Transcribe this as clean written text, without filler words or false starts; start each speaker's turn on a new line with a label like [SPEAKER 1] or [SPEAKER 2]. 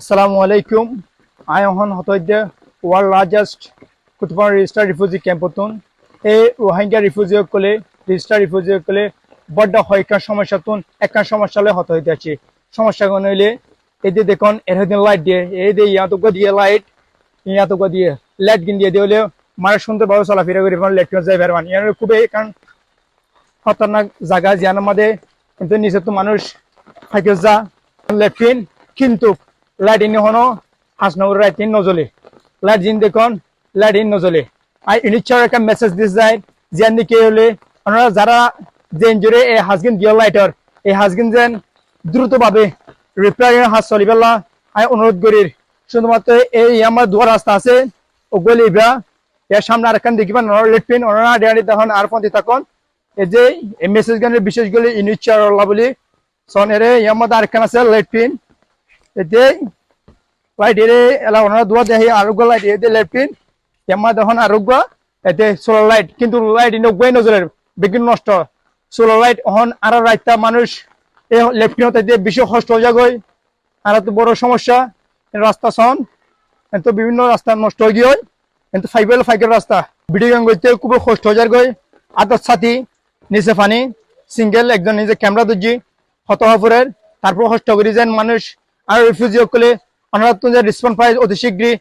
[SPEAKER 1] Assalamu alaikum. I am on Hotoide, world largest Kutupon registered refugee camp. A Rohingya refugee kole, registered refugee kole, but the Hoika Shomashatun, Eka Shomashale Hotoidachi. Shomashagonele, Ede Decon, Erhedin light dear, Ede Yatugo dear light, Yatugo dear, let Gindia Dole, Marashunta Bausala Fira, let you say everyone. Yanukube can Hotanak Zagaz Yanamade, and then is to Manush Hakaza, Lepin, Kintuk. Light in hono has no right in nozole. Light in the con, light in nozole. I initiate a message this side, Jandy Keole, Honora Zara, Zenjure, a husband dear lighter, a husband then Druto Babe, replying has Solibella, I honor Gurir. Shunamate, a Yama Duarastase, Ogolibra, Yashamarakan, the given or Litpin or Daddy the Hon Arfontitakon, a day, a message gun, Bishop Gully, initiate or lovely, Sonere, Yamadar Canasel, Litpin. Ede light ere ela ona dua dehi arugwa light ede lepin yamma dehon arugwa ede solar light kintu light ino gwe nozore begin nosto solar light on ara raita manush e lepin তে বেশি কষ্ট হয়ে যায় আর তো বড় সমস্যা রাস্তা সন এত বিভিন্ন রাস্তা নষ্ট হয়ে গিয়ে কিন্তু ফাইবার রাস্তা ভিডিও গেম করতে খুব কষ্ট হয়ে যায় আদত সাথী নিচে পানি সিঙ্গেল একজন নিজে ক্যামেরা দুজি হতহাফুরের তারপর কষ্ট করি যেন মানুষ আর রিফিউজি হলে অনারাত্মক রেসপন্স পাই অতি শীঘ্রই